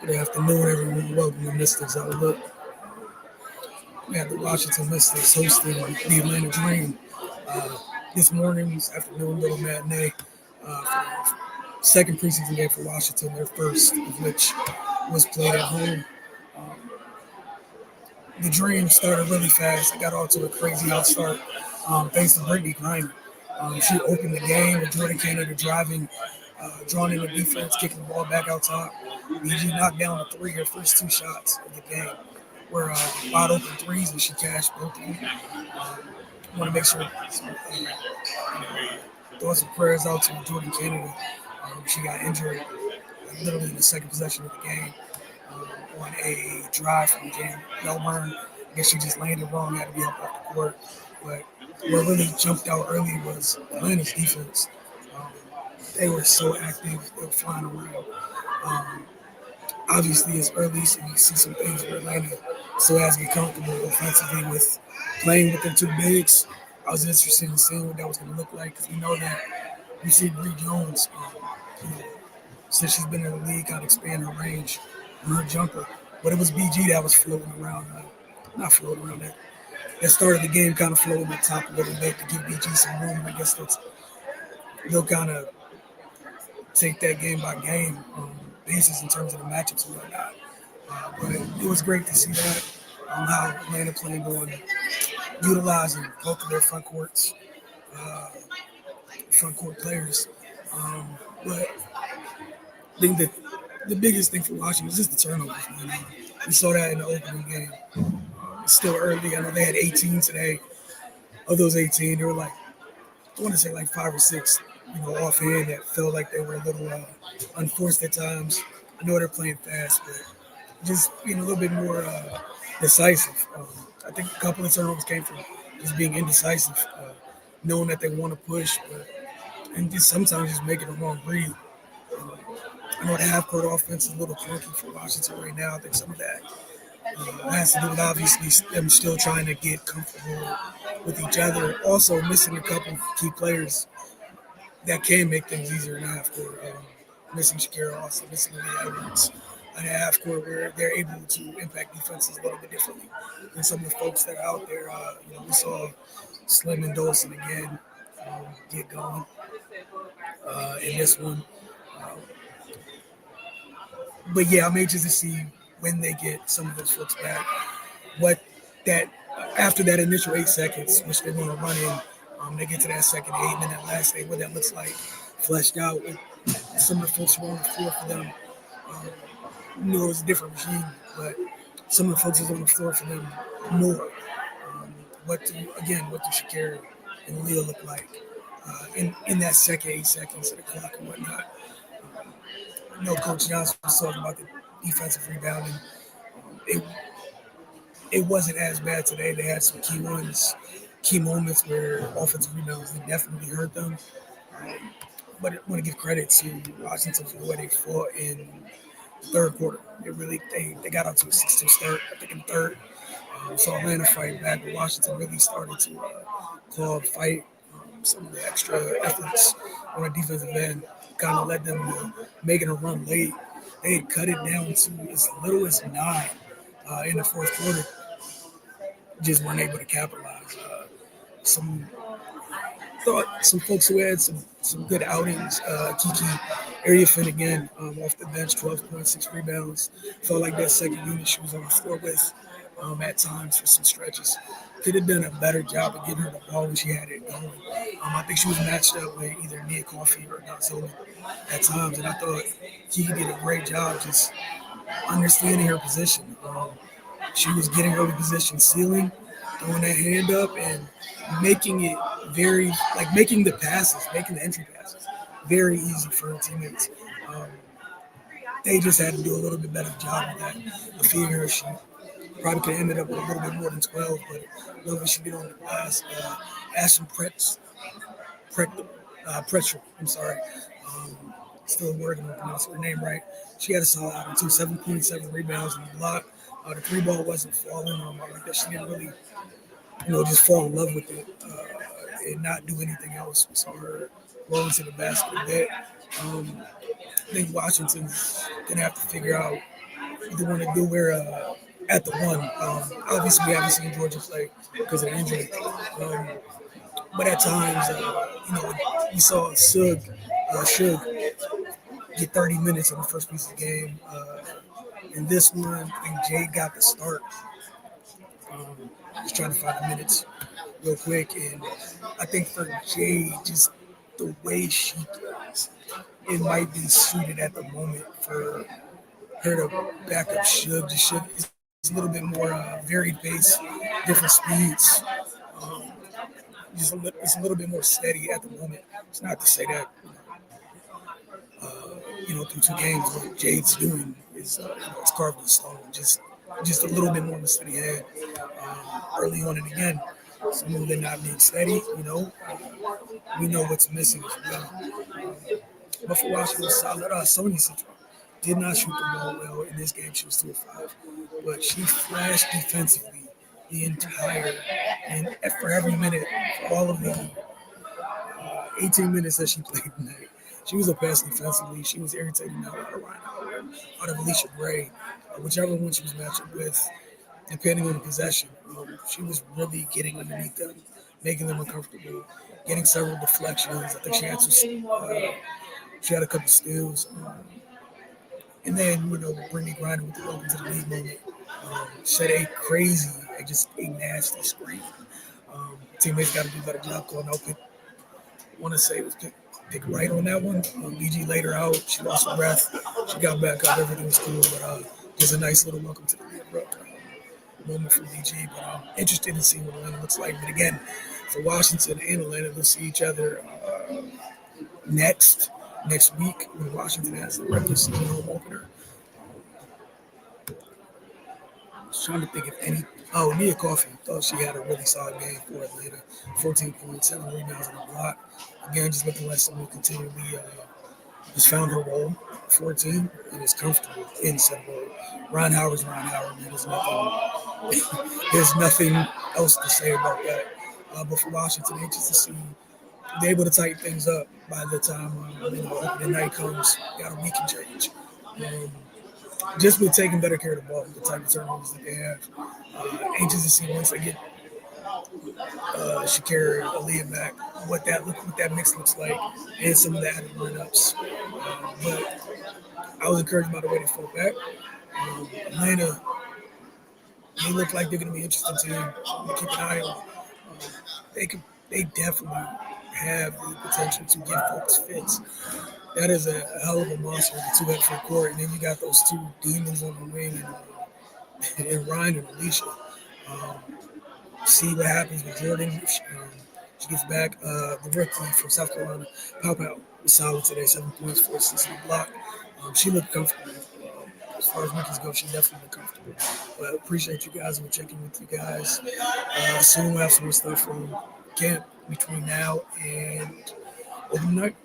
Good afternoon, everyone. Welcome to Mystics Outlook. We have the Washington Mystics hosting the Atlanta Dream this morning's afternoon little matinee for the second preseason game for Washington, their first of which was played at home. Um, the Dream started really fast. It got off to a crazy hot start thanks to Brittany Griner. She opened the game with Jordan Canada driving, drawing in the defense, kicking the ball back out top. BG knocked down the three, her first two shots of the game were wide open threes, and she cashed both of them. Want to make sure thoughts and prayers out to Jordan Canada. She got injured literally in the second possession of the game on a drive from Jan Melbourne. I guess she just landed wrong, had to be up off the court. But what really jumped out early was Atlanta's defense. Um, they were so active, they were flying around. Um, Obviously, it's early, so you see some things where Atlanta still has to get comfortable offensively with playing with their two bigs. I was interested in seeing what that was going to look like because we know that we see Bree Jones, you know, since she's been in the league, got to expand her range on her jumper. But it was BG that was floating around, not floating around that started the game kind of floating the top a little bit to give BG some room. I guess they'll kind of take that game by game basis in terms of the matchups and whatnot. But it was great to see that how Atlanta planned on utilizing both of their uh, front court players. But I think that the biggest thing for Washington is just the turnovers. Man. We saw that in the opening game. It's still early. I know they had 18 today. Of those 18, there were like I want to say like five or six, offhand that felt like they were a little unforced at times. I know they're playing fast, but just being a little bit more decisive. I think a couple of turnovers came from just being indecisive, knowing that they want to push, and just sometimes just making the wrong read. Um, I know the half court offense is a little clunky for Washington right now. I think some of that has to do with obviously them still trying to get comfortable with each other. Also missing a couple key players that can make things easier in the half court. Missing Shakira, also missing Lee Edwards in the half court, where they're able to impact defenses a little bit differently than some of the folks that are out there. We saw Slim and Dawson again get going in this one. Um, but yeah, I'm anxious to see when they get some of those folks back. What that after that initial 8 seconds, which they're going to run in, they get to that second eight, and then that last eight, what that looks like, fleshed out with some of the folks who are on the floor for them. Um, it's a different regime, but some of the folks who's on the floor for them more. What do Shakira and Leah look like in that second 8 seconds of the clock and whatnot? I know Coach Johnson was talking about the defensive rebounding. It it wasn't as bad today. They had some key ones, key moments where offensive rebounds they definitely hurt them. Um, but I want to give credit to Washington for the way they fought in the third quarter. They got out to a 6-2 start, I think in third. So Atlanta fight back, but Washington really started to claw fight. Some of the extra efforts on the defensive end kind of led them to making a run late. They had cut it down to as little as 9 in the fourth quarter, just weren't able to capitalize. Some thought some folks who had some good outings. Kiki Ariafin again off the bench, 12.6 rebounds. Felt like that second unit she was on the floor with at times for some stretches. Could have done a better job of getting her the ball when she had it going. I think she was matched up with either Nia Coffey or Gonzalo at times, and I thought Kiki did a great job just understanding her position. She was getting early position ceiling, throwing that hand up, and making it very, like making the passes, making the entry passes very easy for her teammates. Um, they just had to do a little bit better job of that. I figure she probably could have ended up with a little bit more than 12, but a little bit she did on the glass. Ashton Pressure, I'm sorry. Still working on pronouncing her name right. She had a solid outing too, 7.7 rebounds and a block. The three ball wasn't falling. I like that she didn't really, just fall in love with it and not do anything else. We saw her roll into the basket a bit. I think Washington's gonna have to figure out either want to do. We're at the one. Obviously, we haven't seen Georgia play because of the injury. But at times, when we saw Shug get 30 minutes in the first piece of the game. In this one, I think Jade got the start. Just trying to find the minutes real quick. And I think for Jade, just the way she plays, it might be suited at the moment for her to back up Shug. The Shug is a little bit more varied pace, different speeds. Um, it's a little bit more steady at the moment. It's not to say that through two games, what Jade's doing is it's carved in stone. Just a little bit more of a steady head early on, and again, some of it not being steady. We know what's missing as well. But for Washington, was solid. Sonya Central did not shoot the ball well in this game. She was 2 of 5, but she flashed defensively the entire and for every minute, for all of the 18 minutes that she played tonight. She was a pest defensively. She was irritating out of Ryan Howard, out of Alicia Gray, whichever one she was matched up with, depending on the possession. She was really getting underneath them, making them uncomfortable, getting several deflections. I think she had a couple steals. And then, Brittany Griner with the welcome to the league moment. Said just a nasty screen. Teammates got to do a better job calling out. I want to say it was pick right on that one. BG laid her out. She lost her breath. She got back up. Everything was cool. But just a nice little welcome to the league moment for BG. But I'm interested in seeing what Atlanta looks like. But again, for Washington and Atlanta, they'll see each other next week when Washington has the regular season home opener. I was trying to think if any. Oh, Nia Coffey thought she had a really solid game for Atlanta. 14 points, 7 rebounds on the block. Again, just looking like someone continually just found her role. 14 and is comfortable in said role. Ron Howard's Ron Howard. Man, there's nothing else to say about that. But for Washington, anxious to see they're able to tighten things up by the time opening night comes. Got a week and change. Just with taking better care of the ball, the type of turnovers that they have. Anxious to see once they get Shakira, Aaliyah back, what that mix looks like, and some of the added lineups. But I was encouraged by the way they fought back. Atlanta, they look like they're going to be an interesting team. Keep an eye on. They definitely have the potential to give folks fits. That is a hell of a monster with the 2 front court, and then you got those 2 demons on the wing, and Ryan and Alicia. See what happens with Jordan. She gets back. The rookie from South Carolina, Pow was solid today. 7 points, 4 assists on the block. She looked comfortable. As far as rookies go, she definitely looked comfortable. But appreciate you guys. We'll check in with you guys. Soon we'll have some stuff from camp between now and open night.